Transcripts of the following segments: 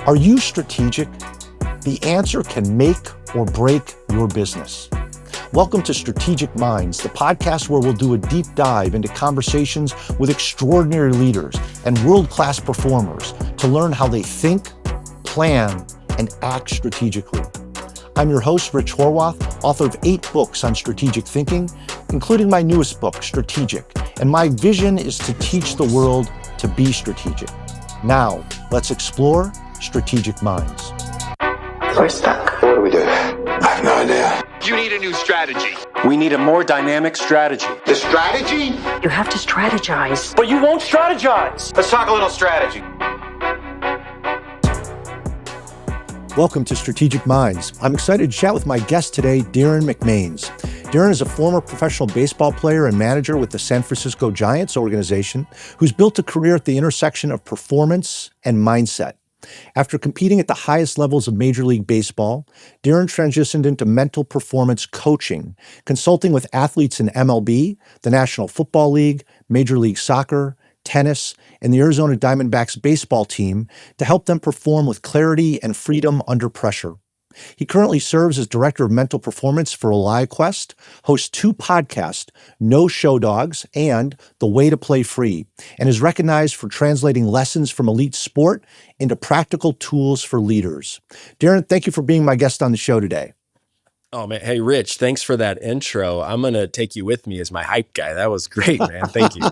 Are you strategic? The answer can make or break your business. Welcome to Strategic Minds, the podcast where we'll do a deep dive into conversations with extraordinary leaders and world-class performers to learn how they think, plan, and act strategically. I'm your host, Rich Horwath, author of 8 books on strategic thinking, including my newest book, Strategic. And my vision is to teach the world to be strategic. Now, let's explore Strategic Minds. We're stuck. What do we do? I have no idea. You need a new strategy. We need a more dynamic strategy. The strategy? You have to strategize. But you won't strategize. Let's talk a little strategy. Welcome to Strategic Minds. I'm excited to chat with my guest today, Derin McMains. Derin is a former professional baseball player and manager with the San Francisco Giants organization who's built a career at the intersection of performance and mindset. After competing at the highest levels of Major League Baseball, Derin transitioned into mental performance coaching, consulting with athletes in MLB, the National Football League, Major League Soccer, tennis, and the Arizona Diamondbacks baseball team to help them perform with clarity and freedom under pressure. He currently serves as Director of Mental Performance for ReliaQuest, hosts 2 podcasts, No Show Dogs and The Way to Play Free, and is recognized for translating lessons from elite sport into practical tools for leaders. Derin, thank you for being my guest on the show today. Oh, man. Hey, Rich, thanks for that intro. I'm going to take you with me as my hype guy. That was great, man. Thank you.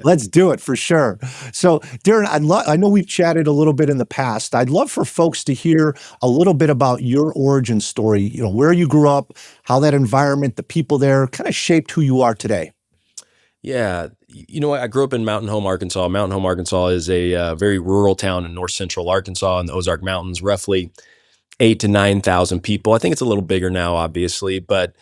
Let's do it for sure. So, Derin, I know we've chatted a little bit in the past. I'd love for folks to hear a little bit about your origin story, where you grew up, how that environment, the people there kind of shaped who you are today. Yeah. I grew up in Mountain Home, Arkansas. Mountain Home, Arkansas is a very rural town in north central Arkansas in the Ozark Mountains, roughly 8,000 to 9,000 people. I think it's a little bigger now, obviously, but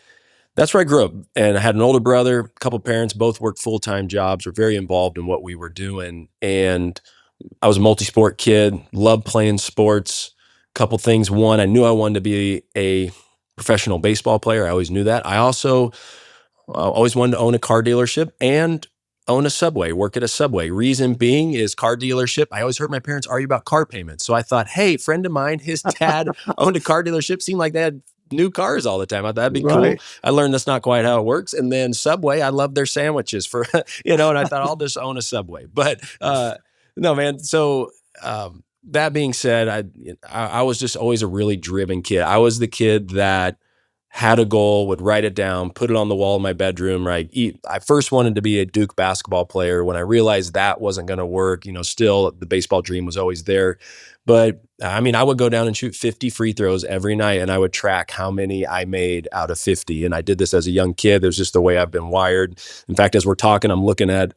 that's where I grew up. And I had an older brother, a couple of parents, both worked full-time jobs, were very involved in what we were doing. And I was a multi-sport kid, loved playing sports. A couple things. One, I knew I wanted to be a professional baseball player. I always knew that. I also always wanted to own a car dealership and own a Subway, work at a Subway. Reason being is car dealership. I always heard my parents argue about car payments. So I thought, hey, friend of mine, his dad owned a car dealership. Seemed like they had new cars all the time. I thought that'd be cool. I learned that's not quite how it works. And then Subway, I love their sandwiches for, and I thought I'll just own a Subway. But no, man. So that being said, I was just always a really driven kid. I was the kid that had a goal, would write it down, put it on the wall in my bedroom, right? I first wanted to be a Duke basketball player. When I realized that wasn't going to work, still the baseball dream was always there. But I would go down and shoot 50 free throws every night, and I would track how many I made out of 50. And I did this as a young kid. It was just the way I've been wired. In fact, as we're talking, I'm looking at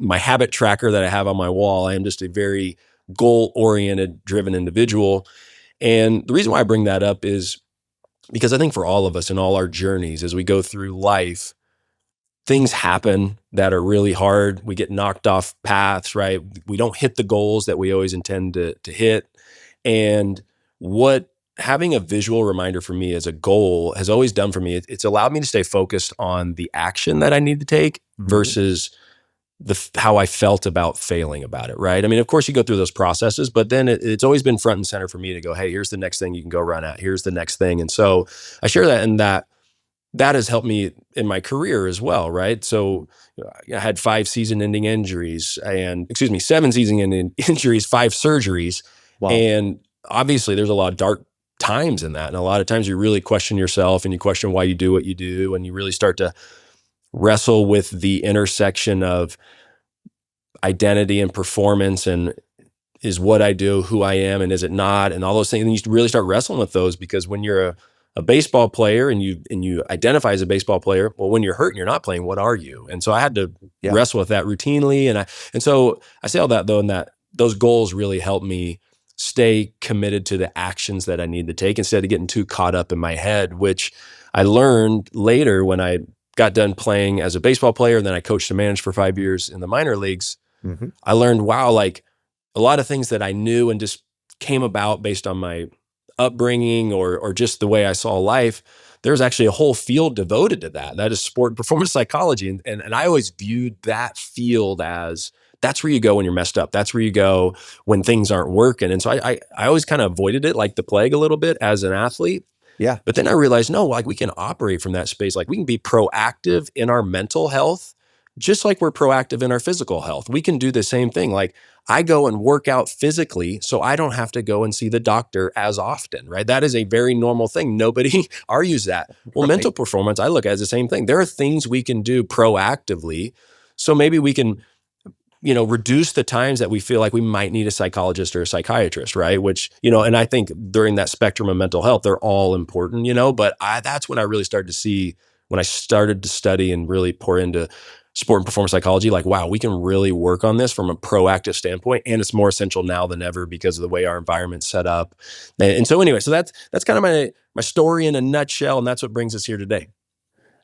my habit tracker that I have on my wall. I am just a very goal-oriented, driven individual. And the reason why I bring that up is because I think for all of us in all our journeys, as we go through life, things happen that are really hard. We get knocked off paths, right? We don't hit the goals that we always intend to hit. And what having a visual reminder for me as a goal has always done for me, it's allowed me to stay focused on the action that I need to take versus how I felt about failing about it, right? Of course you go through those processes, but then it's always been front and center for me to go, hey, here's the next thing you can go run at. Here's the next thing. And so I share that, and that has helped me in my career as well, right? So I had 7 season-ending injuries, 5 surgeries. Wow. And obviously there's a lot of dark times in that. And a lot of times you really question yourself and you question why you do what you do. And you really start to wrestle with the intersection of identity and performance, and is what I do who I am, and is it not, and all those things. And you really start wrestling with those, because when you're a baseball player and you identify as a baseball player, well, when you're hurt and you're not playing, what are you? And so I had to wrestle with that routinely. And so I say all that though, and that those goals really helped me stay committed to the actions that I need to take instead of getting too caught up in my head, which I learned later when I got done playing as a baseball player, and then I coached and managed for 5 years in the minor leagues. Mm-hmm. I learned, wow, like a lot of things that I knew and just came about based on my upbringing or just the way I saw life, there's actually a whole field devoted to that. That is sport and performance psychology. And I always viewed that field as that's where you go when you're messed up. That's where you go when things aren't working. And so I always kind of avoided it like the plague a little bit as an athlete. Yeah. But then I realized, no, like we can operate from that space. Like we can be proactive in our mental health, just like we're proactive in our physical health. We can do the same thing. Like I go and work out physically so I don't have to go and see the doctor as often, right? That is a very normal thing. Nobody argues that. Well, Right. mental performance, I look at as the same thing. There are things we can do proactively. So maybe we can, reduce the times that we feel like we might need a psychologist or a psychiatrist, right? Which, and I think during that spectrum of mental health, they're all important, but that's when I really started to see, when I started to study and really pour into sport and performance psychology, like, wow, we can really work on this from a proactive standpoint. And it's more essential now than ever because of the way our environment's set up. And so anyway, so that's kind of my story in a nutshell. And that's what brings us here today.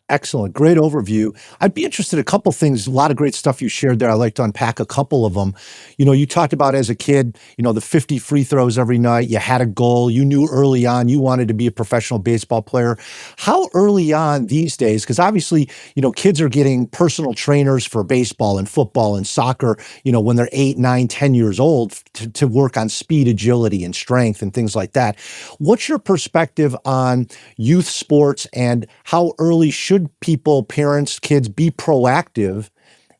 Excellent. Great overview. I'd be interested in a couple things, a lot of great stuff you shared there. I'd like to unpack a couple of them. You talked about as a kid, the 50 free throws every night. You had a goal. You knew early on you wanted to be a professional baseball player. How early on these days, because obviously, kids are getting personal trainers for baseball and football and soccer, when they're 8, 9, 10 years old to work on speed, agility, and strength and things like that. What's your perspective on youth sports and how early should people, parents, kids be proactive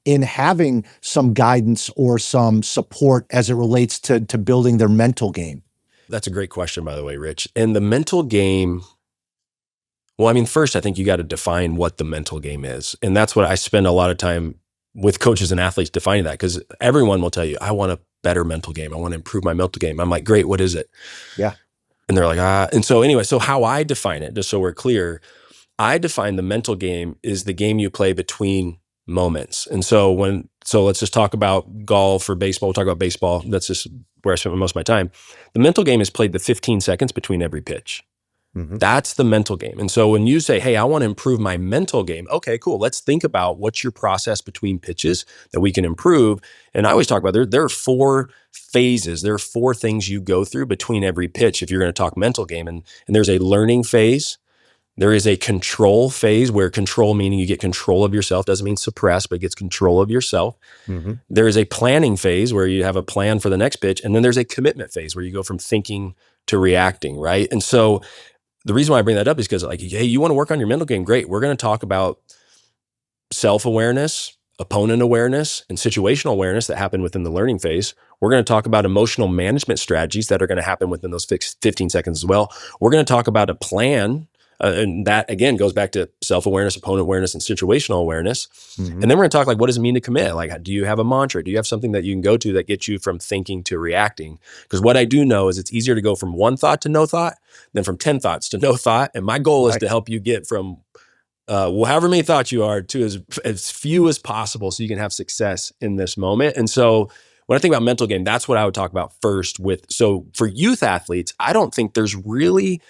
in having some guidance or some support as it relates to building their mental game? That's a great question, by the way, Rich. And the mental game, well, I mean, first, I think you got to define what the mental game is. And that's what I spend a lot of time with coaches and athletes defining that, because everyone will tell you, I want a better mental game. I want to improve my mental game. I'm like, great, what is it? Yeah. And they're like, And so anyway, so how I define it, just so we're clear, I define the mental game is the game you play between moments. And so let's just talk about golf or baseball. We'll talk about baseball. That's just where I spend most of my time. The mental game is played the 15 seconds between every pitch. Mm-hmm. That's the mental game. And so when you say, hey, I want to improve my mental game, okay, cool. Let's think about what's your process between pitches that we can improve. And I always talk about there are 4 phases. There are 4 things you go through between every pitch if you're going to talk mental game. And there's a learning phase. There is a control phase, where control meaning you get control of yourself, doesn't mean suppress, but gets control of yourself. Mm-hmm. There is a planning phase where you have a plan for the next pitch. And then there's a commitment phase where you go from thinking to reacting, right? And so the reason why I bring that up is because, like, hey, you want to work on your mental game? Great. We're going to talk about self-awareness, opponent awareness, and situational awareness that happen within the learning phase. We're going to talk about emotional management strategies that are going to happen within those 15 seconds as well. We're going to talk about a plan. And that, again, goes back to self-awareness, opponent awareness, and situational awareness. Mm-hmm. And then we're going to talk, like, what does it mean to commit? Like, do you have a mantra? Do you have something that you can go to that gets you from thinking to reacting? Because what I do know is it's easier to go from one thought to no thought than from 10 thoughts to no thought. And my goal is to help you get from however many thoughts you are to as few as possible so you can have success in this moment. And so when I think about mental game, that's what I would talk about first so for youth athletes, I don't think there's really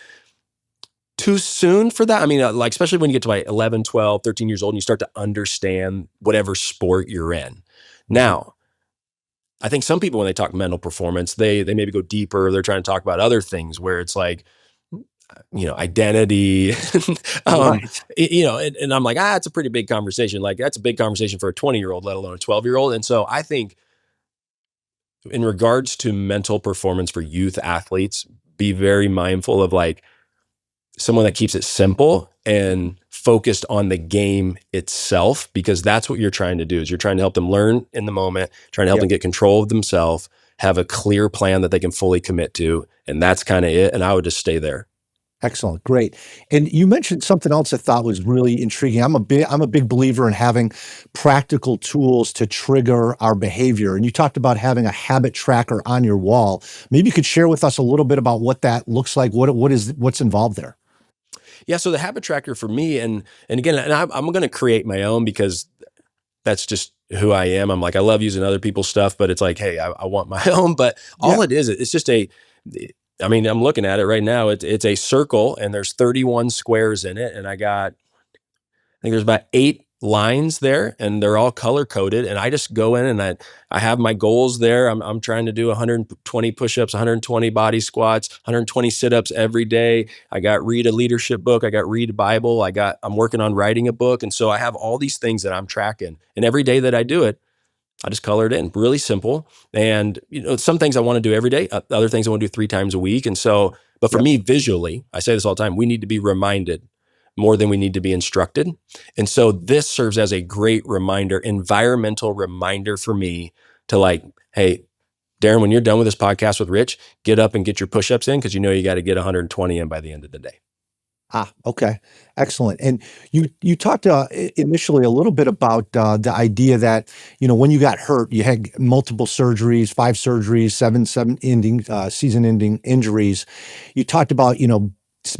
too soon for that. I mean, like, especially when you get to like 11, 12, 13 years old and you start to understand whatever sport you're in. Now, I think some people, when they talk mental performance, they maybe go deeper. They're trying to talk about other things where it's like, identity, Right. and I'm like, it's a pretty big conversation. Like, that's a big conversation for a 20-year-old, let alone a 12-year-old. And so I think in regards to mental performance for youth athletes, be very mindful of, like, someone that keeps it simple and focused on the game itself, because that's what you're trying to do, is you're trying to help them learn in the moment, trying to help them get control of themselves, have a clear plan that they can fully commit to. And that's kind of it. And I would just stay there. Excellent. Great. And you mentioned something else I thought was really intriguing. I'm a big believer in having practical tools to trigger our behavior. And you talked about having a habit tracker on your wall. Maybe you could share with us a little bit about what that looks like. What's involved there? Yeah. So the habit tracker for me, and again, I'm going to create my own, because that's just who I am. I'm like, I love using other people's stuff, but it's like, hey, I want my own. But all it is, it's just I'm looking at it right now. It's a circle, and there's 31 squares in it. And I think there's about 8 lines there, and they're all color coded. And I just go in and I have my goals there. I'm trying to do 120 push-ups, 120 body squats, 120 sit-ups every day. I got read a leadership book. I got read a Bible. I'm working on writing a book. And so I have all these things that I'm tracking. And every day that I do it, I just color it in, really simple. And some things I want to do every day, other things I want to do 3 times a week. And so, but for me, visually, I say this all the time, we need to be reminded more than we need to be instructed. And so this serves as a great reminder, environmental reminder for me to like, hey, Derin, when you're done with this podcast with Rich, get up and get your push-ups in because you got to get 120 in by the end of the day. Okay. Excellent. And you talked initially a little bit about the idea that, when you got hurt, you had multiple surgeries, 5 surgeries, seven season-ending injuries. You talked about,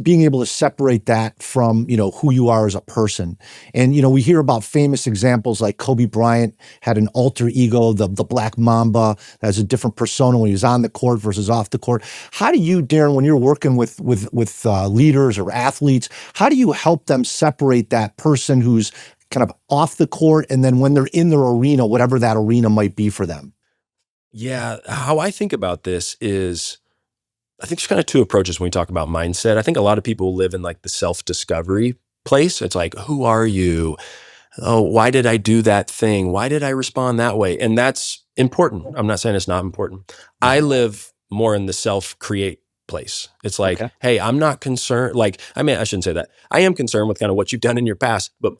being able to separate that from, who you are as a person. And, we hear about famous examples like Kobe Bryant had an alter ego, the Black Mamba, that has a different persona when he was on the court versus off the court. How do you, Derin, when you're working with leaders or athletes, how do you help them separate that person who's kind of off the court and then when they're in their arena, whatever that arena might be for them? Yeah. How I think about this is, I think there's kind of 2 approaches when we talk about mindset. I think a lot of people live in like the self-discovery place. It's like, who are you? Oh, why did I do that thing? Why did I respond that way? And that's important. I'm not saying it's not important. I live more in the self-create place. It's like, hey, I'm not concerned. Like, I shouldn't say that. I am concerned with kind of what you've done in your past, but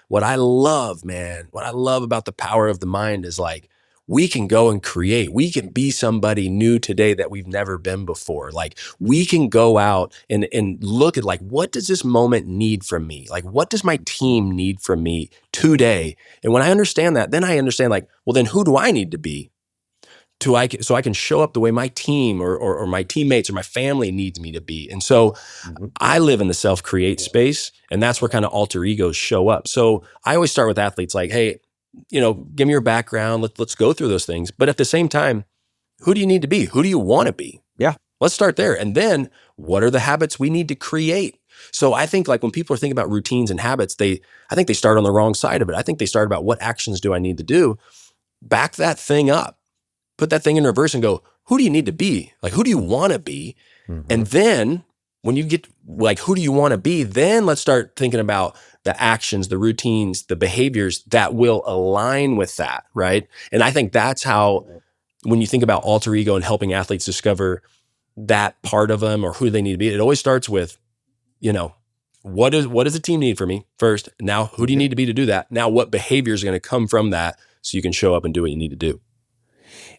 what I love about the power of the mind is like, we can go and create. We can be somebody new today that we've never been before. Like we can go out and look at like, what does this moment need from me? Like, what does my team need from me today? And when I understand that, then I understand like, well, then who do I need to be so I can show up the way my team or my teammates or my family needs me to be. And so I live in the self-create space, and that's where kind of alter egos show up. So I always start with athletes like, hey, give me your background. Let's go through those things. But at the same time, who do you need to be? Who do you want to be? Yeah. Let's start there. And then what are the habits we need to create? So I think like when people are thinking about routines and habits, I think they start on the wrong side of it. I think they start about what actions do I need to do? Back that thing up, put that thing in reverse and go, who do you need to be? Like, who do you want to be? And then when you get like, who do you want to be? Then let's start thinking about the actions, the routines, the behaviors that will align with that, right? And I think that's how, when you think about alter ego and helping athletes discover that part of them or who they need to be, it always starts with, what does the team need from me first? Now, who do you need to be to do that? Now, what behavior is going to come from that so you can show up and do what you need to do?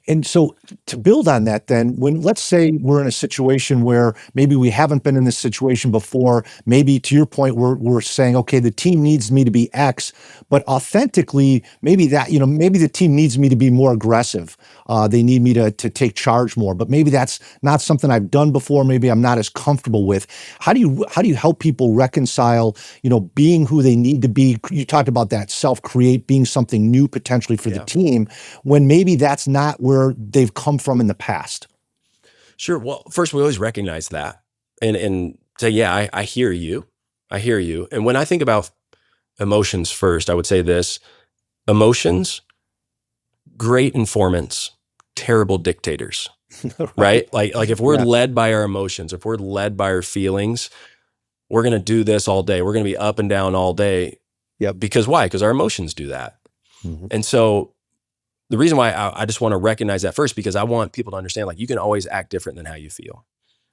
And so to build on that, then, when let's say we're in a situation where maybe we haven't been in this situation before, maybe to your point, we're saying, okay, the team needs me to be X, but authentically, maybe the team needs me to be more aggressive. They need me to take charge more, but maybe that's not something I've done before. Maybe I'm not as comfortable with. How do you help people reconcile, being who they need to be? You talked about that self-create, being something new potentially for the team, when maybe that's not where they've come from in the past. Sure. Well, first we always recognize that and say, yeah, I hear you. I hear you. And when I think about emotions first, I would say this: emotions, great informants, terrible dictators, right? Like if we're led by our emotions, if we're led by our feelings, we're going to do this all day. We're going to be up and down all day. Yep. Because why? Because our emotions do that. And so the reason why I just want to recognize that first, because I want people to understand, like, you can always act different than how you feel.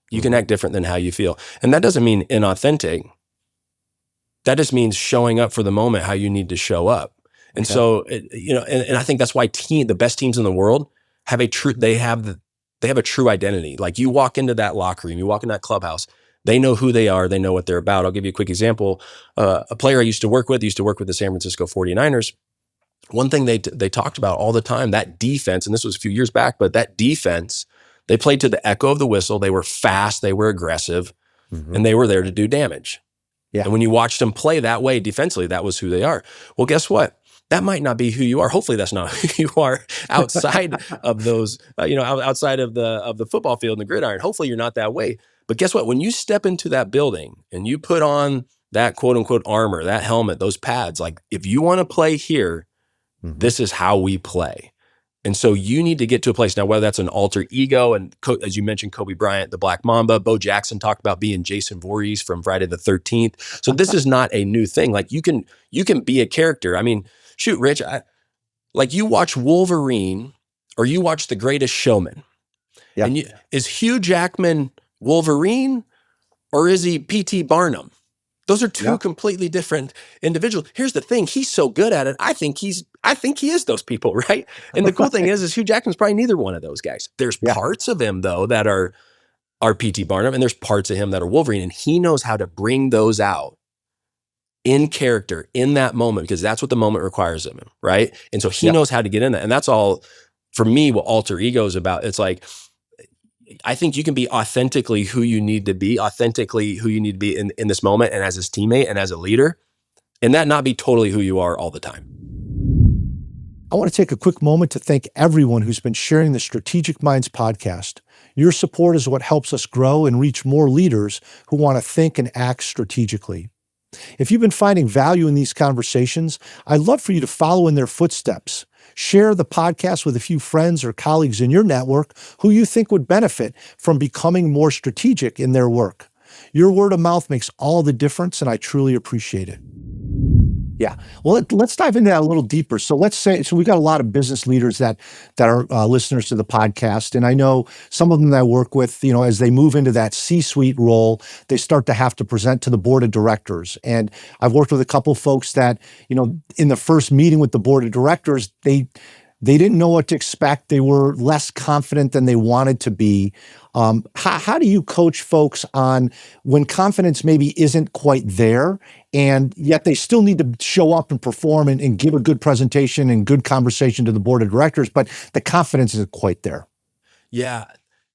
You can act different than how you feel. And that doesn't mean inauthentic. That just means showing up for the moment how you need to show up. And so, and I think that's why the best teams in the world have a true identity. Like, you walk into that locker room, you walk in that clubhouse, they know who they are, they know what they're about. I'll give you a quick example. A player I used to work with the San Francisco 49ers. One thing they talked about all the time, that defense, and this was a few years back, but that defense, they played to the echo of the whistle. They were fast, they were aggressive, and they were there to do damage. Yeah. And when you watched them play that way defensively, that was who they are. Well, guess what? That might not be who you are. Hopefully that's not who you are outside of those, outside of the football field and the gridiron. Hopefully you're not that way. But guess what? When you step into that building and you put on that quote unquote armor, that helmet, those pads, like, if you want to play here, this is how we play. And so you need to get to a place now, whether that's an alter ego, and as you mentioned, Kobe Bryant, the Black Mamba, Bo Jackson talked about being Jason Voorhees from Friday the 13th. So this is not a new thing. Like, you can be a character. I mean, shoot, Rich, Like you watch Wolverine or you watch The Greatest Showman. Yeah. And is Hugh Jackman Wolverine or is he P.T. Barnum? Those are two completely different individuals. Here's the thing. He's so good at it. I think he is those people, right? And the cool thing is Hugh Jackman's probably neither one of those guys. There's parts of him though that are P.T. Barnum, and there's parts of him that are Wolverine, and he knows how to bring those out in character in that moment because that's what the moment requires of him, right? And so he knows how to get in that. And that's all for me what alter ego is about. It's like, I think you can be authentically who you need to be in this moment and as his teammate and as a leader, and that not be totally who you are all the time. I want to take a quick moment to thank everyone who's been sharing the Strategic Minds podcast. Your support is what helps us grow and reach more leaders who want to think and act strategically. If you've been finding value in these conversations, I'd love for you to follow in their footsteps. Share the podcast with a few friends or colleagues in your network who you think would benefit from becoming more strategic in their work. Your word of mouth makes all the difference, and I truly appreciate it. Yeah. Well, let's dive into that a little deeper. So we got a lot of business leaders that are listeners to the podcast. And I know some of them that I work with, as they move into that C-suite role, they start to have to present to the board of directors. And I've worked with a couple folks that, in the first meeting with the board of directors, they didn't know what to expect. They were less confident than they wanted to be. How do you coach folks on when confidence maybe isn't quite there, and yet they still need to show up and perform and give a good presentation and good conversation to the board of directors, but the confidence isn't quite there? Yeah.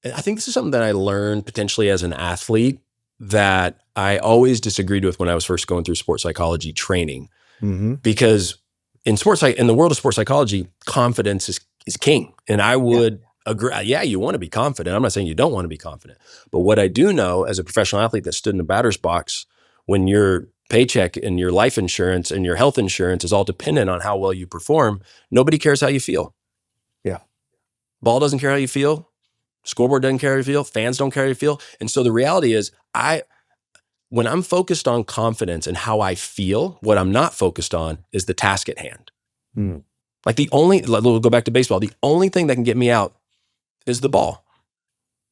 I think this is something that I learned potentially as an athlete that I always disagreed with when I was first going through sports psychology training. Mm-hmm. Because in the world of sports psychology, confidence is king. And I would agree. Yeah, you want to be confident. I'm not saying you don't want to be confident. But what I do know as a professional athlete that stood in the batter's box, when your paycheck and your life insurance and your health insurance is all dependent on how well you perform, nobody cares how you feel. Yeah. Ball doesn't care how you feel. Scoreboard doesn't care how you feel. Fans don't care how you feel. And so the reality is when I'm focused on confidence and how I feel, what I'm not focused on is the task at hand. Mm. Like we'll go back to baseball. The only thing that can get me out is the ball.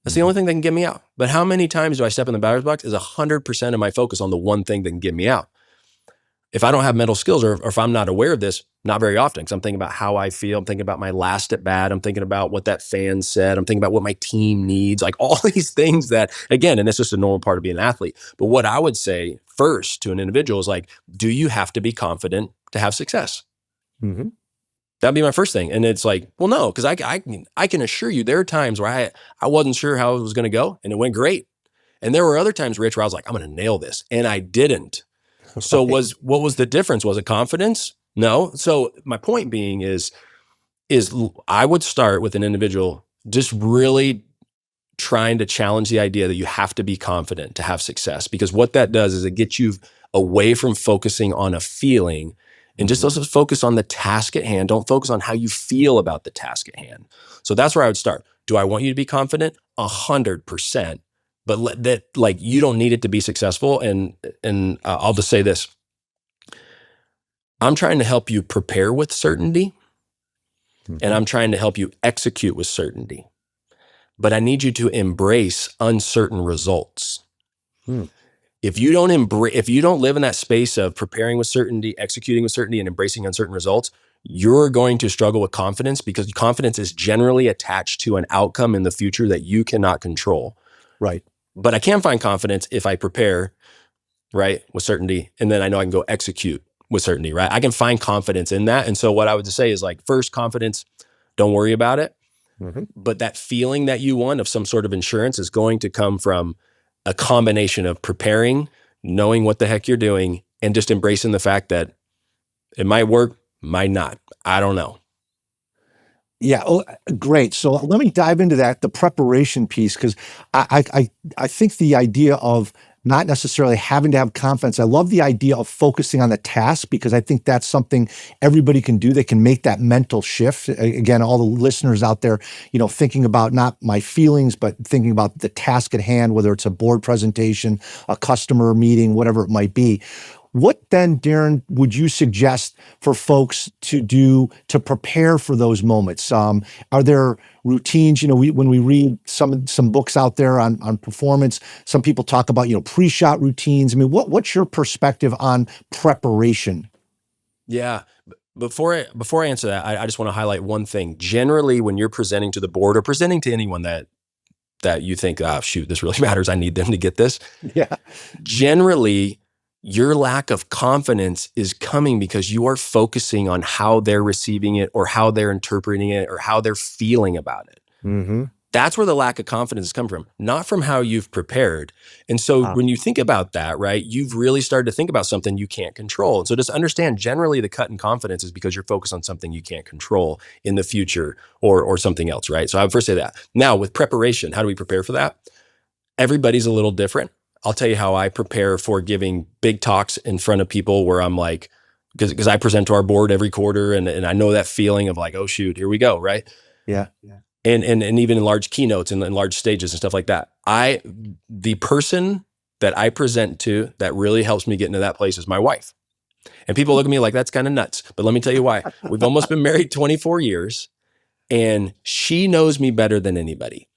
That's the only thing that can get me out. But how many times do I step in the batter's box is 100% of my focus on the one thing that can get me out. If I don't have mental skills or if I'm not aware of this, not very often, because I'm thinking about how I feel. I'm thinking about my last at bat. I'm thinking about what that fan said. I'm thinking about what my team needs, like all these things that, again, and it's just a normal part of being an athlete. But what I would say first to an individual is like, do you have to be confident to have success? Mm-hmm. That'd be my first thing. And it's like, well, no, because I can assure you there are times where I wasn't sure how it was going to go and it went great. And there were other times, Rich, where I was like, I'm going to nail this. And I didn't. So what was the difference? Was it confidence? No. So my point being is I would start with an individual just really trying to challenge the idea that you have to be confident to have success, because what that does is it gets you away from focusing on a feeling and just also focus on the task at hand. Don't focus on how you feel about the task at hand. So that's where I would start. Do I want you to be confident? 100%. But you don't need it to be successful. And I'll just say this. I'm trying to help you prepare with certainty, and I'm trying to help you execute with certainty. But I need you to embrace uncertain results. If you don't live in that space of preparing with certainty, executing with certainty, and embracing uncertain results, you're going to struggle with confidence, because confidence is generally attached to an outcome in the future that you cannot control. Right. But I can find confidence if I prepare, right, with certainty, and then I know I can go execute with certainty, right? I can find confidence in that. And so what I would say is, like, first, confidence, don't worry about it. Mm-hmm. But that feeling that you want of some sort of insurance is going to come from a combination of preparing, knowing what the heck you're doing, and just embracing the fact that it might work, might not. I don't know. Yeah. Oh, great. So let me dive into that, the preparation piece, because I think the idea of not necessarily having to have confidence. I love the idea of focusing on the task, because I think that's something everybody can do. They can make that mental shift. Again, all the listeners out there, thinking about not my feelings, but thinking about the task at hand, whether it's a board presentation, a customer meeting, whatever it might be. What then, Derin, would you suggest for folks to do to prepare for those moments? Are there routines? When we read some books out there on performance, some people talk about pre-shot routines. I mean, what's your perspective on preparation? Yeah. Before I answer that, I just want to highlight one thing. Generally, when you're presenting to the board or presenting to anyone that you think, oh, shoot, this really matters, I need them to get this. Yeah. Generally, your lack of confidence is coming because you are focusing on how they're receiving it or how they're interpreting it or how they're feeling about it. Mm-hmm. That's where the lack of confidence has come from, not from how you've prepared. And so when you think about that, right, you've really started to think about something you can't control. And so just understand, generally the cut in confidence is because you're focused on something you can't control in the future or something else, right? So I would first say that. Now with preparation, how do we prepare for that? Everybody's a little different. I'll tell you how I prepare for giving big talks in front of people where I'm like, because I present to our board every quarter and I know that feeling of like, oh shoot, here we go, right? Yeah. And even in large keynotes and in large stages and stuff like that. The person that I present to that really helps me get into that place is my wife. And people look at me like, that's kind of nuts. But let me tell you why. We've almost been married 24 years and she knows me better than anybody.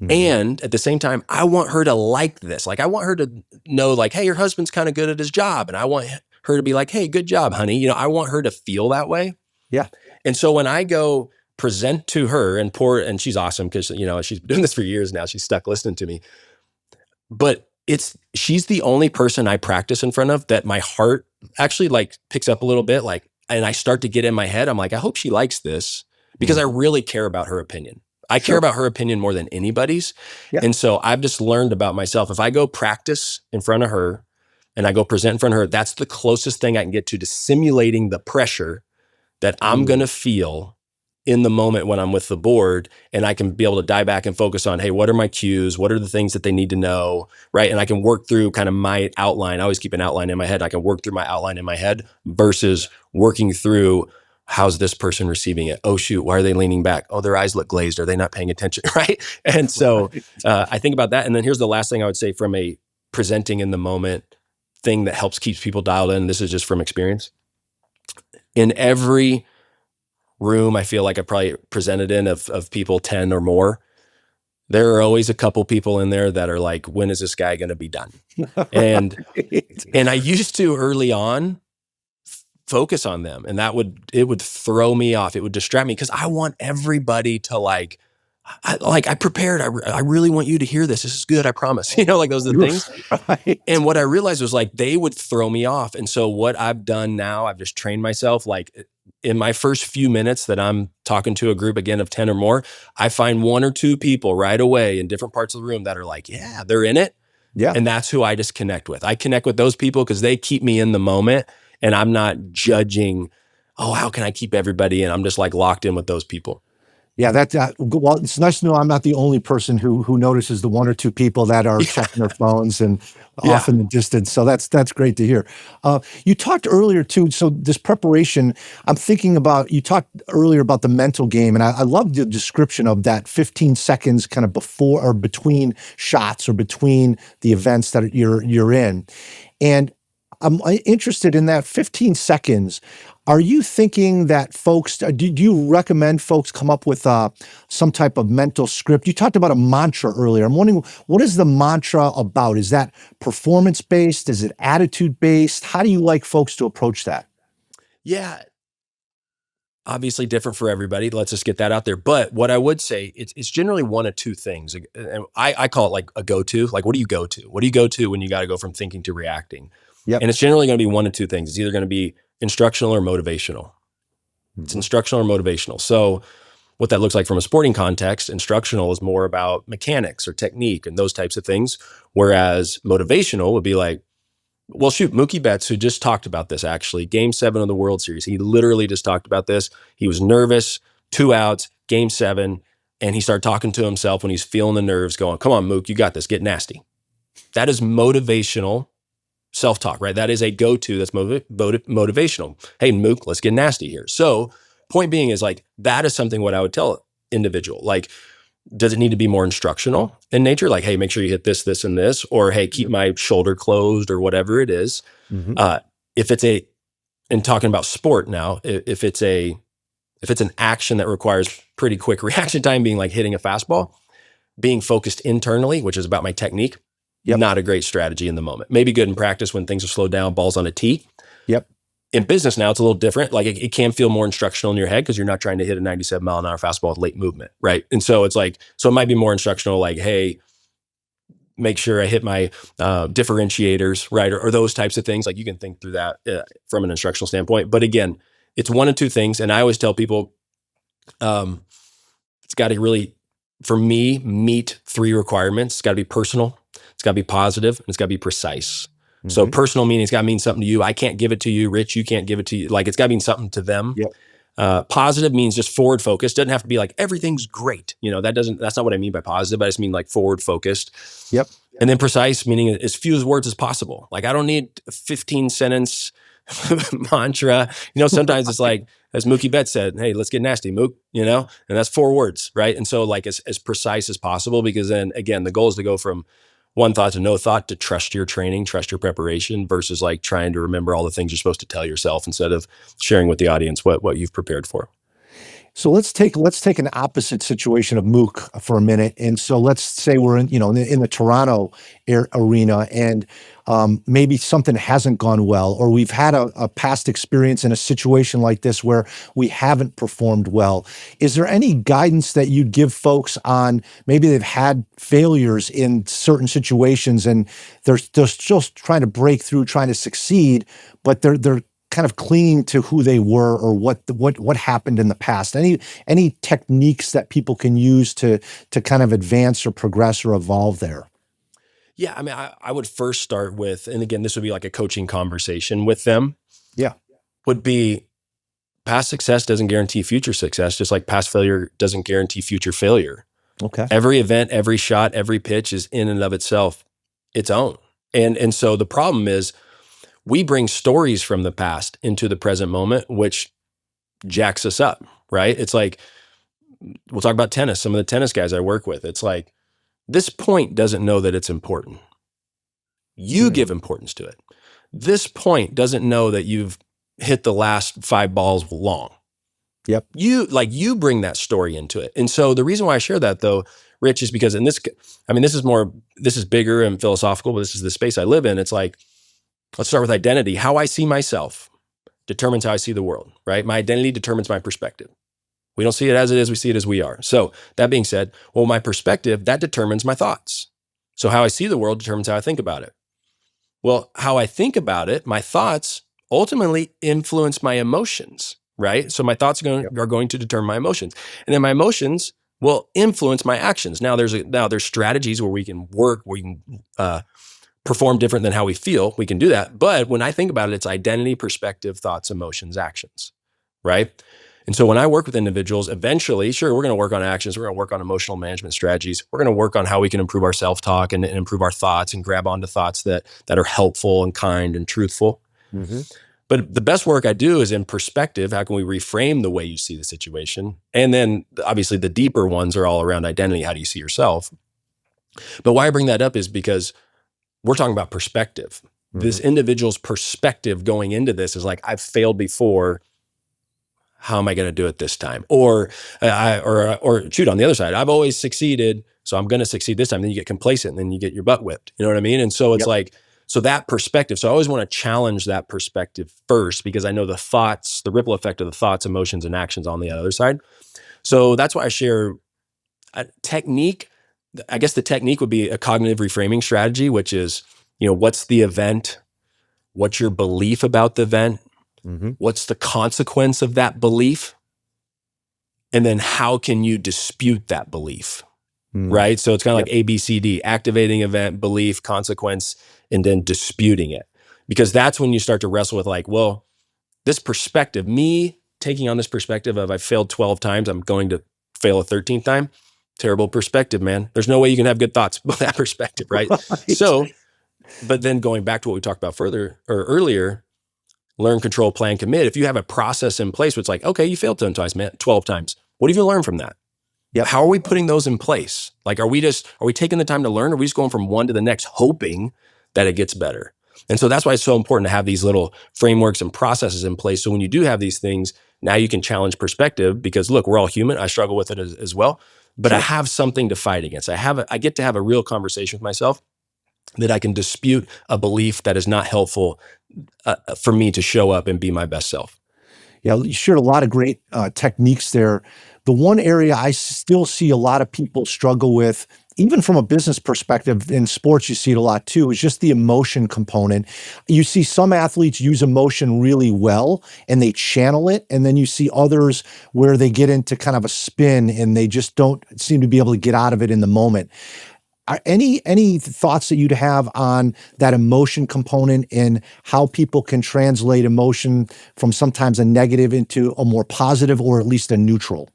Mm-hmm. And at the same time, I want her to like this. Like I want her to know like, hey, your husband's kind of good at his job. And I want her to be like, hey, good job, honey. I want her to feel that way. Yeah. And so when I go present to her and she's awesome because, she's been doing this for years now. She's stuck listening to me, but she's the only person I practice in front of that my heart actually like picks up a little bit. Like, and I start to get in my head. I'm like, I hope she likes this because I really care about her opinion. I care about her opinion more than anybody's. Yeah. And so I've just learned about myself. If I go practice in front of her and I go present in front of her, that's the closest thing I can get to simulating the pressure that I'm going to feel in the moment when I'm with the board, and I can be able to dive back and focus on, hey, what are my cues? What are the things that they need to know, right? And I can work through kind of my outline. I always keep an outline in my head. I can work through my outline in my head versus working through, how's this person receiving it? Oh, shoot, why are they leaning back? Oh, their eyes look glazed. Are they not paying attention, right? And so I think about that. And then here's the last thing I would say from a presenting in the moment thing that helps keeps people dialed in. This is just from experience. In every room I feel like I probably presented in of people 10 or more, there are always a couple people in there that are like, when is this guy going to be done? And I used to early on focus on them, and it would throw me off. It would distract me because I want everybody to I prepared. I really want you to hear this. This is good. I promise. Like those are the things. Right. And what I realized was like, they would throw me off. And so what I've done now, I've just trained myself, like in my first few minutes that I'm talking to a group again of 10 or more, I find one or two people right away in different parts of the room that are like, yeah, they're in it. Yeah. And that's who I just connect with. I connect with those people because they keep me in the moment and I'm not judging, oh, how can I keep everybody in? I'm just like locked in with those people. Yeah, well, it's nice to know I'm not the only person who notices the one or two people that are checking their phones and off in the distance. So that's great to hear. You talked earlier too. So this preparation, I'm thinking about. You talked earlier about the mental game, and I love the description of that 15 seconds kind of before or between shots or between the events that you're in, and I'm interested in that 15 seconds. Are you thinking that folks, do you recommend folks come up with some type of mental script? You talked about a mantra earlier. I'm wondering, what is the mantra about? Is that performance-based? Is it attitude-based? How do you like folks to approach that? Yeah, obviously different for everybody. Let's just get that out there. But what I would say, it's generally one of two things. And I call it like a go-to. Like, what do you go to? What do you go to when you got to go from thinking to reacting? Yep. And it's generally going to be one of two things. It's either going to be instructional or motivational. It's instructional or motivational. So what that looks like from a sporting context, instructional is more about mechanics or technique and those types of things. Whereas motivational would be like, well, shoot, Mookie Betts, who just talked about this actually, Game 7 of the World Series, he literally just talked about this. He was nervous, 2 outs, Game 7, and he started talking to himself when he's feeling the nerves going, come on, Mook, you got this, get nasty. That is motivational self-talk, right? That is a go-to that's motivational. Hey, Mook, let's get nasty here. So point being is like, that is something what I would tell individual. Like, does it need to be more instructional in nature? Like, hey, make sure you hit this, this, and this, or hey, keep my shoulder closed or whatever it is. Mm-hmm. if it's and talking about sport now, if it's an action that requires pretty quick reaction time, being like hitting a fastball, being focused internally, which is about my technique, not a great strategy in the moment. Maybe good in practice when things are slowed down, balls on a tee. Yep. In business now, it's a little different. Like it can feel more instructional in your head because you're not trying to hit a 97 mile an hour fastball with late movement, right? And so it's like, so it might be more instructional, like, hey, make sure I hit my differentiators, right? Or those types of things. Like you can think through that from an instructional standpoint. But again, it's one of two things. And I always tell people, it's got to really, for me, meet three requirements. It's got to be personal, it's got to be positive, and it's got to be precise. Mm-hmm. So personal meaning it's got to mean something to you. I can't give it to you, Rich. You can't give it to you. Like it's got to mean something to them. Yep. Positive means just forward focused. Doesn't have to be like everything's great. That's not what I mean by positive. I just mean like forward focused. Yep. And then precise meaning as few words as possible. Like I don't need a 15 sentence mantra. Sometimes it's like, as Mookie Betts said, hey, let's get nasty, Mook, and that's 4 words, right? And so like as precise as possible, because then again, the goal is to go from one thought to no thought, to trust your training, trust your preparation, versus like trying to remember all the things you're supposed to tell yourself instead of sharing with the audience what you've prepared for. So let's take an opposite situation of Mook for a minute. And so let's say we're in the Toronto arena, and maybe something hasn't gone well, or we've had a past experience in a situation like this where we haven't performed well. Is there any guidance that you'd give folks on maybe they've had failures in certain situations and they're still trying to break through, trying to succeed, but they're kind of clinging to who they were or what happened in the past? Any techniques that people can use to kind of advance or progress or evolve there? Yeah, I mean, I would first start with, and again, this would be like a coaching conversation with them. Yeah. Would be past success doesn't guarantee future success, just like past failure doesn't guarantee future failure. Okay. Every event, every shot, every pitch is in and of itself its own. And so the problem is we bring stories from the past into the present moment, which jacks us up, right? It's like, we'll talk about tennis. Some of the tennis guys I work with, it's like, this point doesn't know that it's important. You give importance to it. This point doesn't know that you've hit the last 5 balls long. Yep. You bring that story into it. And so the reason why I share that though, Rich, is because this is bigger and philosophical, but this is the space I live in. It's like, let's start with identity. How I see myself determines how I see the world, right? My identity determines my perspective. We don't see it as it is, we see it as we are. So that being said, well, my perspective, that determines my thoughts. So how I see the world determines how I think about it. Well, how I think about it, my thoughts ultimately influence my emotions, right? So my thoughts are going to determine my emotions. And then my emotions will influence my actions. Now there's strategies where we can work, where we can perform different than how we feel. We can do that. But when I think about it, it's identity, perspective, thoughts, emotions, actions, right? And so when I work with individuals, eventually, sure, we're going to work on actions. We're going to work on emotional management strategies. We're going to work on how we can improve our self-talk and improve our thoughts and grab onto thoughts that are helpful and kind and truthful. Mm-hmm. But the best work I do is in perspective. How can we reframe the way you see the situation? And then obviously the deeper ones are all around identity. How do you see yourself? But why I bring that up is because we're talking about perspective. Mm-hmm. This individual's perspective going into this is like, I've failed before. How am I going to do it this time? Or shoot, on the other side, I've always succeeded, so I'm going to succeed this time. Then you get complacent, and then you get your butt whipped. You know what I mean? And so it's like, so that perspective. So I always want to challenge that perspective first, because I know the ripple effect of the thoughts, emotions, and actions on the other side. So that's why I share a technique. I guess the technique would be a cognitive reframing strategy, which is, what's the event? What's your belief about the event? Mm-hmm. What's the consequence of that belief? And then how can you dispute that belief? Mm-hmm. Right? So it's kind of like ABCD: activating event, belief, consequence, and then disputing it. Because that's when you start to wrestle with like, well, this perspective, me taking on this perspective of I've failed 12 times, I'm going to fail a 13th time. Terrible perspective, man. There's no way you can have good thoughts with that perspective, right? So, but then going back to what we talked about earlier, learn, control, plan, commit. If you have a process in place where it's like, okay, you failed 10 times, man, 12 times. What have you learned from that? Yeah. How are we putting those in place? Like, are we taking the time to learn? Or are we just going from one to the next, hoping that it gets better? And so that's why it's so important to have these little frameworks and processes in place. So when you do have these things, now you can challenge perspective because look, we're all human. I struggle with it as well, but I have something to fight against. I get to have a real conversation with myself that I can dispute a belief that is not helpful for me to show up and be my best self. Yeah, you shared a lot of great techniques there. The one area I still see a lot of people struggle with, even from a business perspective, in sports, you see it a lot too, is just the emotion component. You see some athletes use emotion really well and they channel it. And then you see others where they get into kind of a spin and they just don't seem to be able to get out of it in the moment. Are any thoughts that you'd have on that emotion component and how people can translate emotion from sometimes a negative into a more positive or at least a neutral?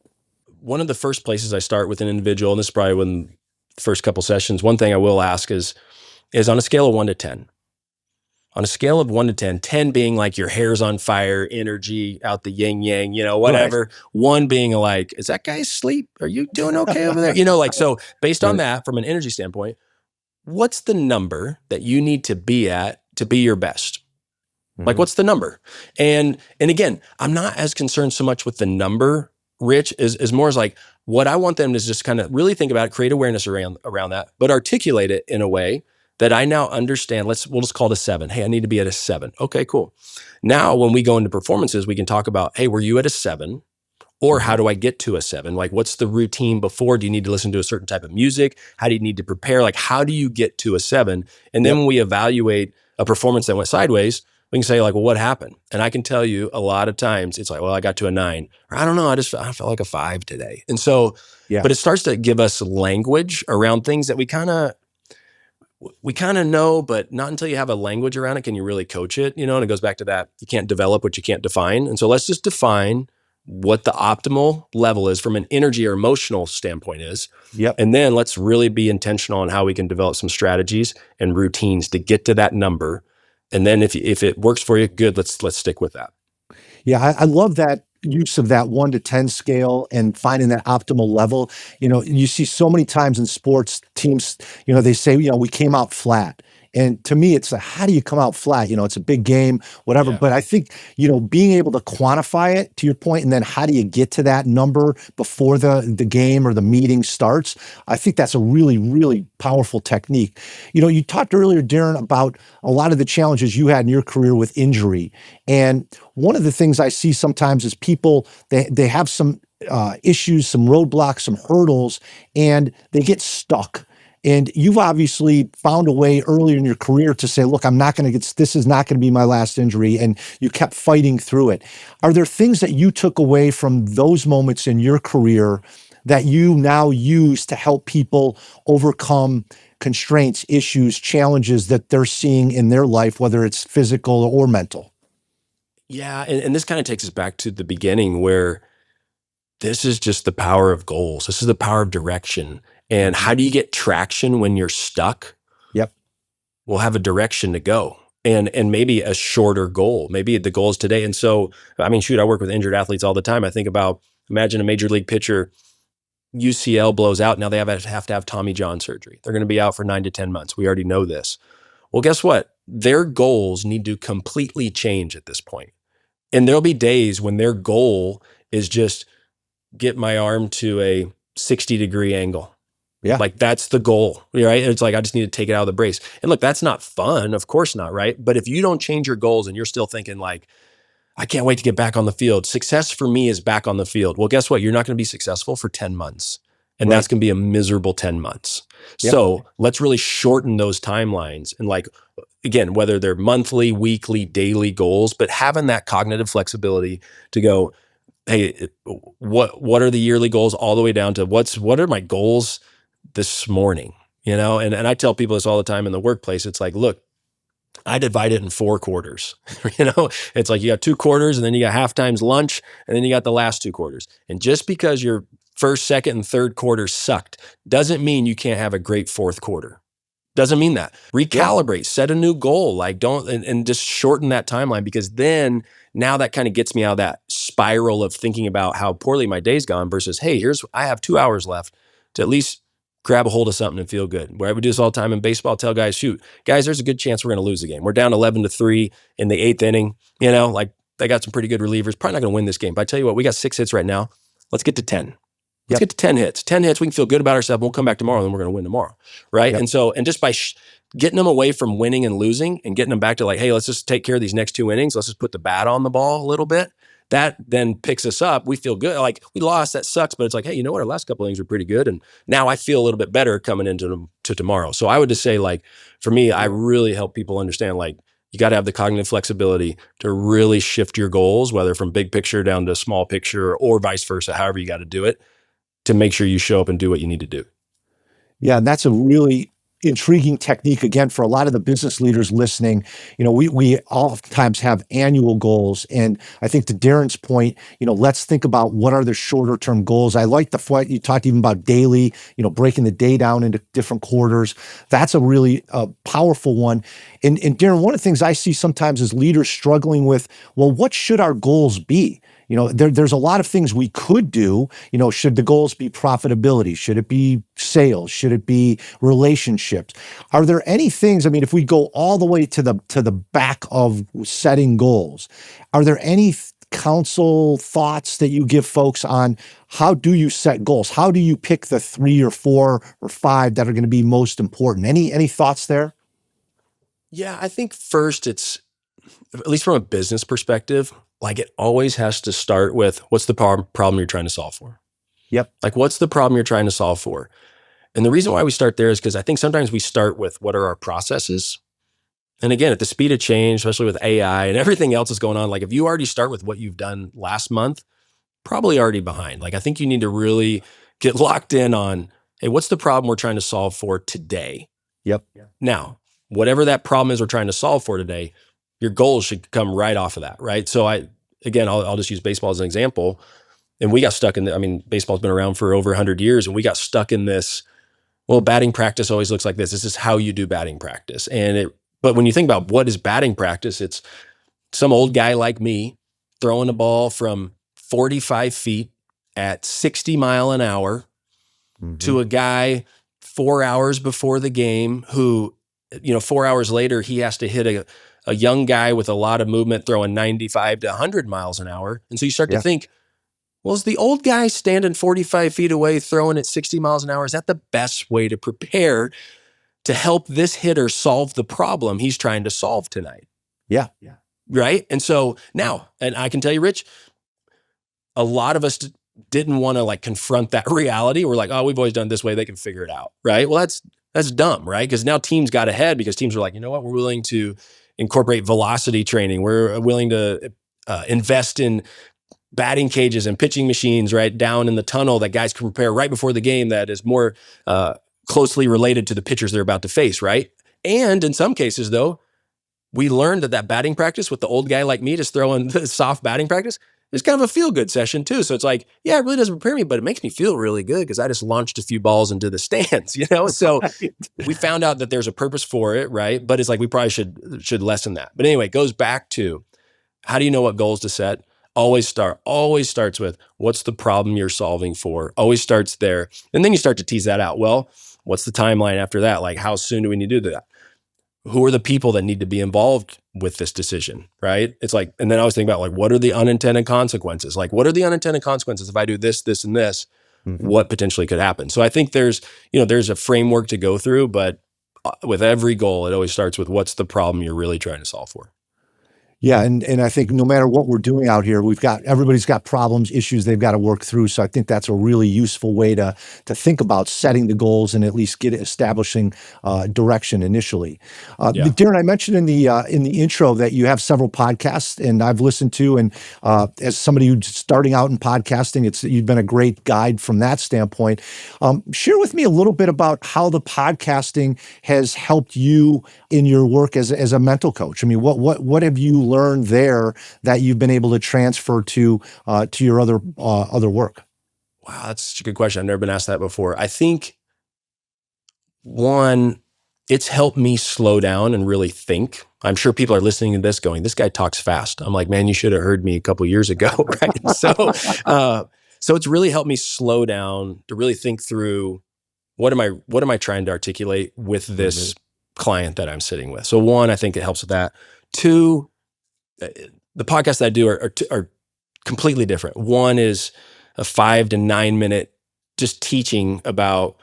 One of the first places I start with an individual, and this is probably when the first couple sessions, one thing I will ask is on a scale of 1 to 10. On a scale of 1 to 10, 10 being like your hair's on fire, energy out the yin yang, whatever. Right. 1 being like, is that guy asleep? Are you doing okay over there? So based on that, from an energy standpoint, what's the number that you need to be at to be your best? Mm-hmm. Like, what's the number? And again, I'm not as concerned so much with the number, Rich, is more as like, what I want them to just kind of really think about, create awareness around that, but articulate it in a way that I now understand. We'll just call it a 7. Hey, I need to be at a 7. Okay, cool. Now, when we go into performances, we can talk about, hey, were you at a 7? Or how do I get to a 7? Like, what's the routine before? Do you need to listen to a certain type of music? How do you need to prepare? Like, how do you get to a 7? And then when we evaluate a performance that went sideways, we can say like, well, what happened? And I can tell you a lot of times it's like, well, I got to a 9. Or I don't know, I felt like a 5 today. And so, but it starts to give us language around things that we kind of know, but not until you have a language around it can you really coach it, and it goes back to that, you can't develop what you can't define. And so let's just define what the optimal level is from an energy or emotional standpoint is. Yep. And then let's really be intentional on how we can develop some strategies and routines to get to that number. And then if it works for you, good, let's stick with that. Yeah, I love that use of that 1 to 10 scale and finding that optimal level. You see so many times in sports teams, they say, we came out flat. And to me, it's how do you come out flat? It's a big game, whatever. Yeah. But I think, being able to quantify it, to your point, and then how do you get to that number before the game or the meeting starts? I think that's a really, really powerful technique. You talked earlier, Derin, about a lot of the challenges you had in your career with injury. And one of the things I see sometimes is people, they have some issues, some roadblocks, some hurdles, and they get stuck. And you've obviously found a way earlier in your career to say, look, this is not going to be my last injury. And you kept fighting through it. Are there things that you took away from those moments in your career that you now use to help people overcome constraints, issues, challenges that they're seeing in their life, whether it's physical or mental? Yeah. And this kind of takes us back to the beginning where this is just the power of goals. This is the power of direction. And how do you get traction when you're stuck? Yep. We'll have a direction to go and maybe a shorter goal. Maybe the goal is today. And so, I work with injured athletes all the time. I think about, imagine a major league pitcher, UCL blows out. Now they have to have Tommy John surgery. They're going to be out for 9 to 10 months. We already know this. Well, guess what? Their goals need to completely change at this point. And there'll be days when their goal is just get my arm to a 60-degree angle. Yeah. Like that's the goal, right? It's like, I just need to take it out of the brace. And look, that's not fun. Of course not, right? But if you don't change your goals and you're still thinking like, I can't wait to get back on the field. Success for me is back on the field. Well, guess what? You're not going to be successful for 10 months. And that's going to be a miserable 10 months. Yep. So let's really shorten those timelines. And like, again, whether they're monthly, weekly, daily goals, but having that cognitive flexibility to go, hey, what are the yearly goals all the way down to what are my goals this morning, and I tell people this all the time in the workplace. It's like, look, I divide it in 4 quarters. It's like you got 2 quarters and then you got half times lunch and then you got the last 2 quarters. And just because your first, second, and third quarter sucked doesn't mean you can't have a great fourth quarter. Doesn't mean that. Recalibrate, set a new goal, like don't, and just shorten that timeline, because then now that kind of gets me out of that spiral of thinking about how poorly my day's gone versus, hey, I have 2 hours left to at least grab a hold of something and feel good. Where I would do this all the time in baseball, tell guys, shoot, guys, there's a good chance we're going to lose the game. We're down 11-3 in the 8th inning. Like they got some pretty good relievers. Probably not going to win this game. But I tell you what, we got 6 hits right now. Let's get to 10. Let's get to 10 hits. 10 hits, we can feel good about ourselves. We'll come back tomorrow and we're going to win tomorrow, right? Yep. And just by getting them away from winning and losing and getting them back to like, hey, let's just take care of these next 2 innings. Let's just put the bat on the ball a little bit. That then picks us up. We feel good. Like we lost, that sucks, but it's like, hey, you know what? Our last couple of innings were pretty good. And now I feel a little bit better coming into tomorrow. So I would just say, like, for me, I really help people understand, like, you got to have the cognitive flexibility to really shift your goals, whether from big picture down to small picture or vice versa, however you got to do it, to make sure you show up and do what you need to do. Yeah, and that's a really intriguing technique, again, for a lot of the business leaders listening. We oftentimes have annual goals. And I think to Derin's point, let's think about what are the shorter term goals. I like the point you talked even about daily, breaking the day down into different quarters. That's a really powerful one. And Derin, one of the things I see sometimes is leaders struggling with, well, what should our goals be? There's a lot of things we could do. Should the goals be profitability? Should it be sales? Should it be relationships? Are there any things, if we go all the way to the back of setting goals, are there any counsel, thoughts that you give folks on how do you set goals? How do you pick the 3 or 4 or 5 that are going to be most important? Any thoughts there? Yeah, I think first it's, at least from a business perspective, like it always has to start with what's the problem you're trying to solve for? Yep. Like what's the problem you're trying to solve for? And the reason why we start there is because I think sometimes we start with what are our processes? And again, at the speed of change, especially with AI and everything else that's going on, like if you already start with what you've done last month, probably already behind. Like I think you need to really get locked in on, hey, what's the problem we're trying to solve for today? Yep. Now, whatever that problem is we're trying to solve for today, your goals should come right off of that, right? So I'll just use baseball as an example. And we got stuck in baseball's been around for over 100 years, and we got stuck in this, well, batting practice always looks like this. This is how you do batting practice. But when you think about what is batting practice, it's some old guy like me throwing a ball from 45 feet at 60 mile an hour to a guy 4 hours before the game who, 4 hours later, he has to hit a young guy with a lot of movement throwing 95 to 100 miles an hour. And so you start to think, well, is the old guy standing 45 feet away throwing at 60 miles an hour, is that the best way to prepare to help this hitter solve the problem he's trying to solve tonight? Yeah. Right? And so now, and I can tell you, Rich, a lot of us didn't want to like confront that reality. We're like, oh, we've always done it this way. They can figure it out. Right? Well, that's dumb, right? Because now teams got ahead because teams were like, you know what? We're willing to incorporate velocity training. We're willing to invest in batting cages and pitching machines right down in the tunnel that guys can prepare right before the game that is more closely related to the pitchers they're about to face, right? And in some cases, though, we learned that batting practice with the old guy like me just throwing the soft batting practice is kind of a feel-good session too. So it's like, yeah, it really doesn't prepare me, but it makes me feel really good because I just launched a few balls into the stands, So we found out that there's a purpose for it, right? But it's like we probably should lessen that. But anyway, it goes back to how do you know what goals to set? Always starts with what's the problem you're solving for? Always starts there. And then you start to tease that out. Well, what's the timeline after that? Like how soon do we need to do that? Who are the people that need to be involved with this decision, right? It's like, and then I was thinking about like, what are the unintended consequences? Like, what are the unintended consequences if I do this, this, and this? What potentially could happen? So I think there's a framework to go through, but with every goal, it always starts with what's the problem you're really trying to solve for. Yeah, and I think no matter what we're doing out here, everybody's got problems, issues they've got to work through. So I think that's a really useful way to think about setting the goals and at least establishing direction initially. Derin, I mentioned in the intro that you have several podcasts, and I've listened to, and as somebody who's starting out in podcasting, you've been a great guide from that standpoint. Share with me a little bit about how the podcasting has helped you in your work as a mental coach. What have you learned there that you've been able to transfer to your other work? Wow, that's such a good question. I've never been asked that before. I think one, it's helped me slow down and really think. I'm sure people are listening to this going, this guy talks fast. I'm like, man, you should have heard me a couple years ago, right? So it's really helped me slow down to really think through what am I trying to articulate with this client that I'm sitting with? So one, I think it helps with that. Two, the podcasts that I do are completely different. One is a 5 to 9 minute just teaching about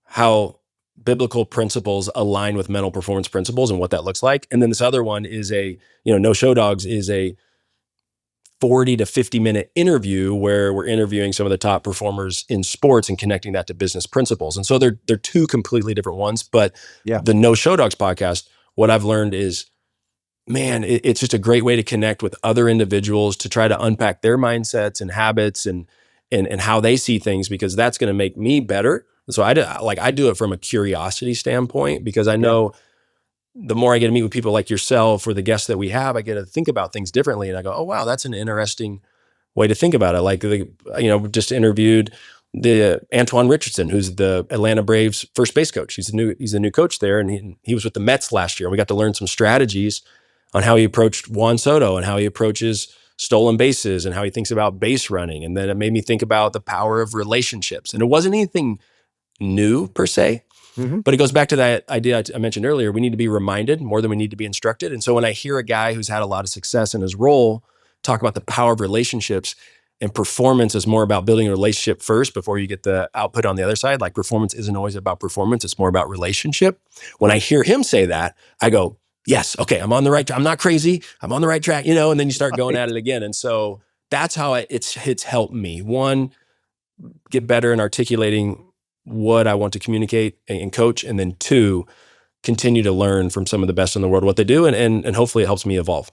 how biblical principles align with mental performance principles and what that looks like. And then this other one is No Show Dogs is a 40 to 50 minute interview where we're interviewing some of the top performers in sports and connecting that to business principles. And so they're two completely different ones. But the No Show Dogs podcast, what I've learned is, man, it's just a great way to connect with other individuals to try to unpack their mindsets and habits and how they see things, because that's going to make me better. So I do it from a curiosity standpoint, because I know the more I get to meet with people like yourself or the guests that we have, I get to think about things differently. And I go, oh, wow, that's an interesting way to think about it. Like, just interviewed the Antoine Richardson, who's the Atlanta Braves first base coach. He's a new coach there. And he was with the Mets last year. We got to learn some strategies on how he approached Juan Soto and how he approaches stolen bases and how he thinks about base running. And then it made me think about the power of relationships. And it wasn't anything new per se, but it goes back to that idea I mentioned earlier. We need to be reminded more than we need to be instructed. And so when I hear a guy who's had a lot of success in his role talk about the power of relationships, and performance is more about building a relationship first before you get the output on the other side. Like, performance isn't always about performance. It's more about relationship. When I hear him say that, I go, yes, okay, I'm on the right track. I'm not crazy. I'm on the right track, and then you start going at it again. And so that's how it's helped me. One, get better in articulating what I want to communicate and coach. And then two, continue to learn from some of the best in the world, what they do. And hopefully it helps me evolve.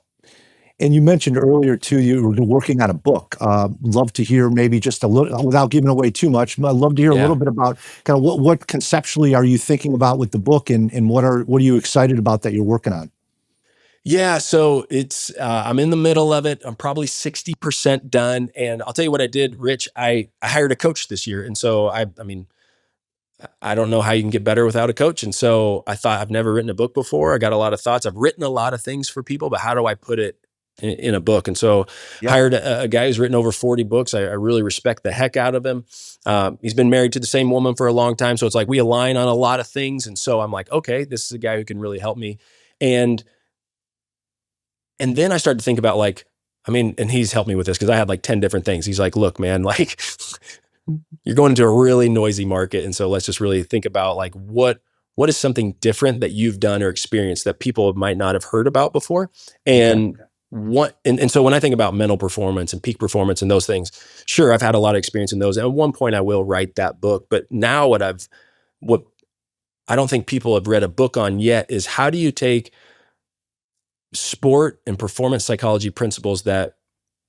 And you mentioned earlier too, you were working on a book. Love to hear maybe just a little, without giving away too much. I'd love to hear a little bit about kind of what conceptually are you thinking about with the book, and what are you excited about that you're working on? Yeah, so it's I'm in the middle of it. I'm probably 60% done, and I'll tell you what I did, Rich. I hired a coach this year, and so I mean, I don't know how you can get better without a coach. And so I thought, I've never written a book before. I got a lot of thoughts. I've written a lot of things for people, but how do I put it in a book? And so hired a guy who's written over 40 books. I really respect the heck out of him. He's been married to the same woman for a long time. So it's like we align on a lot of things. And so I'm like, okay, this is a guy who can really help me. And then I started to think about and he's helped me with this because I had like 10 different things. He's like, look, man, like you're going into a really noisy market. And so let's just really think about like, what is something different that you've done or experienced that people might not have heard about before? And so when I think about mental performance and peak performance and those things, sure, I've had a lot of experience in those. And at one point I will write that book, but now what I don't think people have read a book on yet is, how do you take sport and performance psychology principles that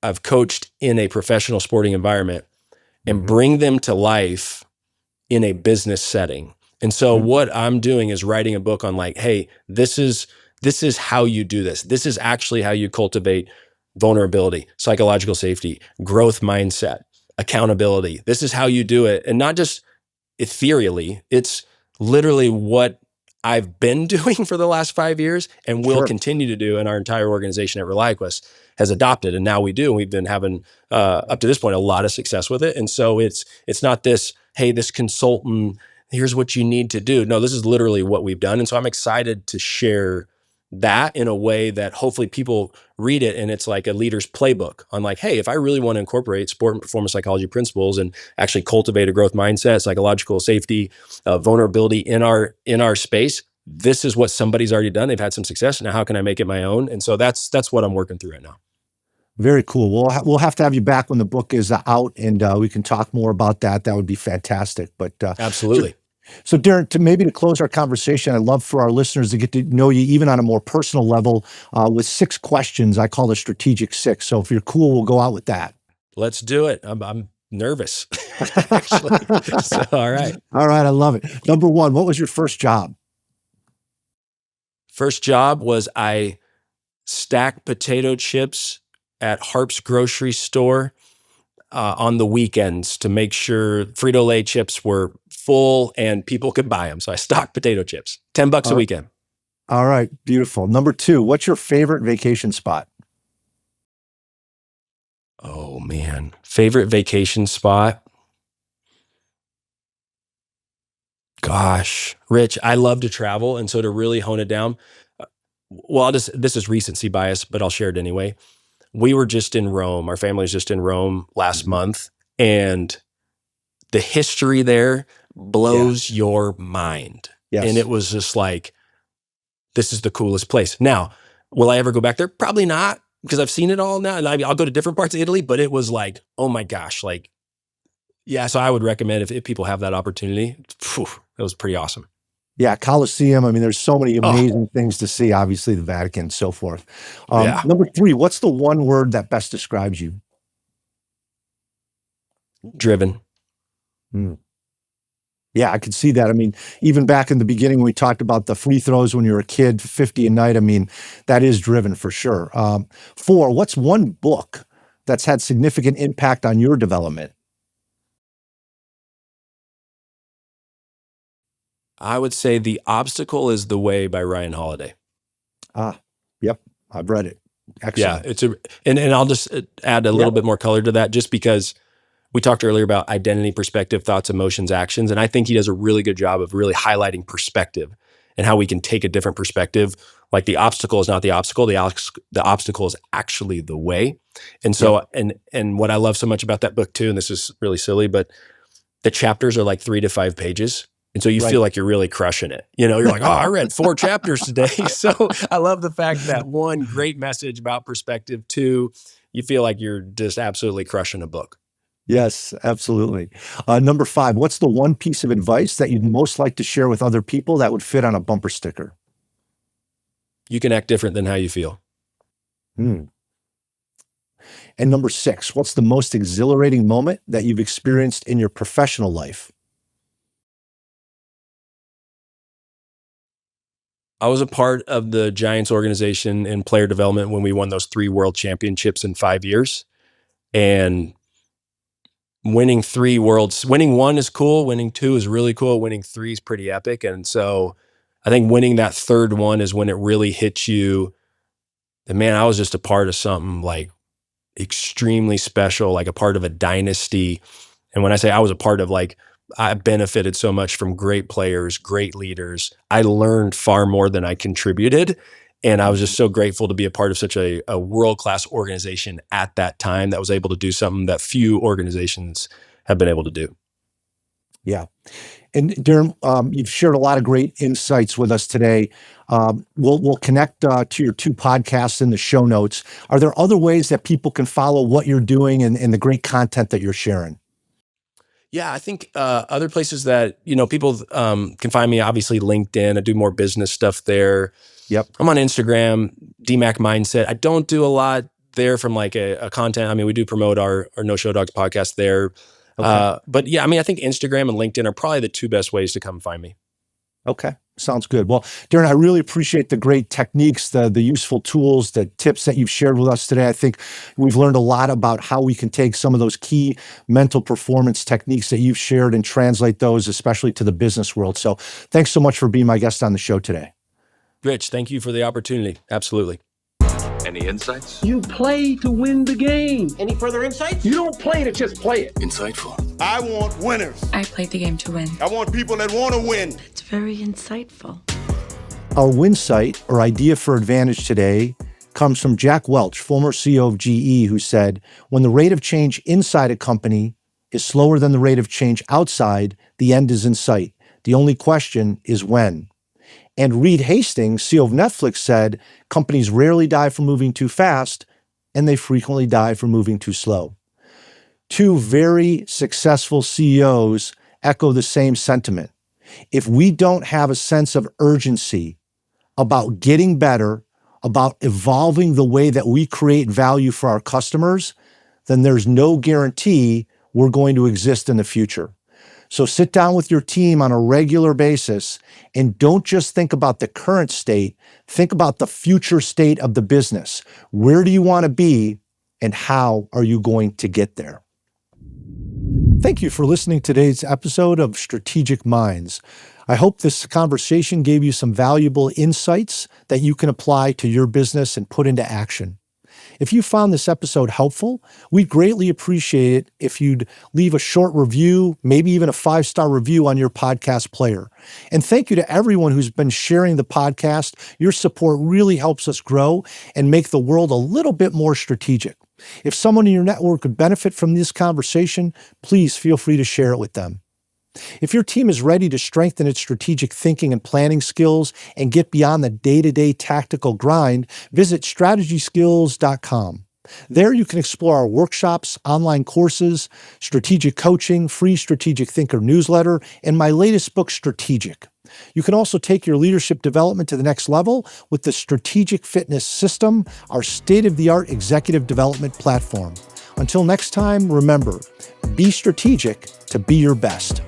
I've coached in a professional sporting environment and bring them to life in a business setting. And so what I'm doing is writing a book on like, hey, this is how you do this. This is actually how you cultivate vulnerability, psychological safety, growth mindset, accountability. This is how you do it. And not just ethereally, it's literally what I've been doing for the last 5 years and will continue to do, and our entire organization at ReliQuest has adopted. And now we do. And we've been having, up to this point, a lot of success with it. And so it's not this, hey, this consultant, here's what you need to do. No, this is literally what we've done. And so I'm excited to share that in a way that hopefully people read it and it's like a leader's playbook on like, hey, if I really want to incorporate sport and performance psychology principles and actually cultivate a growth mindset, psychological safety, vulnerability in our space, this is what somebody's already done. They've had some success. Now, how can I make it my own? And so that's what I'm working through right now. Very cool. We'll have to have you back when the book is out, and we can talk more about that. That would be fantastic. But absolutely. So Derin, to close our conversation, I'd love for our listeners to get to know you even on a more personal level with 6 questions. I call it Strategic 6. So if you're cool, we'll go out with that. Let's do it. I'm nervous, actually. So, all right. All right. I love it. Number 1, what was your first job? First job was I stacked potato chips at Harp's grocery store on the weekends to make sure Frito-Lay chips were full and people could buy them. So I stocked potato chips, $10 a weekend. All right. Beautiful. Number 2, what's your favorite vacation spot? Oh man. Favorite vacation spot? Gosh, Rich, I love to travel. And so to really hone it down, well, this is recency bias, but I'll share it anyway. We were just in Rome. Our family was just in Rome last month, and the history there blows your mind. Yes. And it was just like, this is the coolest place. Now, will I ever go back there? Probably not, because I've seen it all now. And I'll go to different parts of Italy, but it was like, oh my gosh, like, yeah. So I would recommend if people have that opportunity, it was pretty awesome. Yeah, Colosseum. I mean, there's so many amazing things to see, obviously the Vatican and so forth. Yeah. Number 3, what's the one word that best describes you? Driven. Yeah, I could see that. I mean, even back in the beginning, when we talked about the free throws when you were a kid, 50 a night, I mean, that is driven for sure. 4, what's one book that's had significant impact on your development? I would say The Obstacle is the Way by Ryan Holiday. Yep, I've read it. Excellent. Yeah, and I'll just add a little bit more color to that, just because we talked earlier about identity, perspective, thoughts, emotions, actions, and I think he does a really good job of really highlighting perspective and how we can take a different perspective. Like the obstacle is not the obstacle; the obstacle is actually the way. And so, and what I love so much about that book too, and this is really silly, but the chapters are like 3 to 5 pages. And so you feel like you're really crushing it. You know, you're like, oh, I read 4 chapters today. So I love the fact that 1, great message about perspective. 2, you feel like you're just absolutely crushing a book. Yes, absolutely. Number 5, what's the one piece of advice that you'd most like to share with other people that would fit on a bumper sticker? You can act different than how you feel. And number 6, what's the most exhilarating moment that you've experienced in your professional life? I was a part of the Giants organization in player development when we won those 3 world championships in 5 years. And winning 1 is cool. Winning 2 is really cool. Winning 3 is pretty epic. And so I think winning that 3rd one is when it really hits you. And man, I was just a part of something like extremely special, like a part of a dynasty. And when I say I was a part of, like, I benefited so much from great players, great leaders. I learned far more than I contributed. And I was just so grateful to be a part of such a world-class organization at that time that was able to do something that few organizations have been able to do. Yeah. And Derin, you've shared a lot of great insights with us today. We'll connect to your 2 podcasts in the show notes. Are there other ways that people can follow what you're doing and the great content that you're sharing? Yeah, I think other places that, people can find me, obviously LinkedIn. I do more business stuff there. Yep. I'm on Instagram, DMAC Mindset. I don't do a lot there from like a content. I mean, we do promote our No Show Dogs podcast there. Okay. But yeah, I mean, I think Instagram and LinkedIn are probably the 2 best ways to come find me. Okay. Sounds good. Well, Derin, I really appreciate the great techniques, the useful tools, the tips that you've shared with us today. I think we've learned a lot about how we can take some of those key mental performance techniques that you've shared and translate those, especially to the business world. So thanks so much for being my guest on the show today. Rich, thank you for the opportunity. Absolutely. Any insights? You play to win the game. Any further insights? You don't play to just play it. Insightful. I want winners. I played the game to win. I want people that want to win. It's very insightful. Our Winsight, or idea for advantage today, comes from Jack Welch, former CEO of GE, who said, when the rate of change inside a company is slower than the rate of change outside, the end is in sight. The only question is when. And Reed Hastings, CEO of Netflix, said, companies rarely die for moving too fast, and they frequently die for moving too slow. 2 very successful CEOs echo the same sentiment. If we don't have a sense of urgency about getting better, about evolving the way that we create value for our customers, then there's no guarantee we're going to exist in the future. So sit down with your team on a regular basis and don't just think about the current state, think about the future state of the business. Where do you want to be and how are you going to get there? Thank you for listening to today's episode of Strategic Minds. I hope this conversation gave you some valuable insights that you can apply to your business and put into action. If you found this episode helpful, we'd greatly appreciate it if you'd leave a short review, maybe even a 5-star review on your podcast player. And thank you to everyone who's been sharing the podcast. Your support really helps us grow and make the world a little bit more strategic. If someone in your network could benefit from this conversation, please feel free to share it with them. If your team is ready to strengthen its strategic thinking and planning skills and get beyond the day-to-day tactical grind, visit strategyskills.com. There you can explore our workshops, online courses, strategic coaching, free Strategic Thinker newsletter, and my latest book, Strategic. You can also take your leadership development to the next level with the Strategic Fitness System, our state-of-the-art executive development platform. Until next time, remember, be strategic to be your best.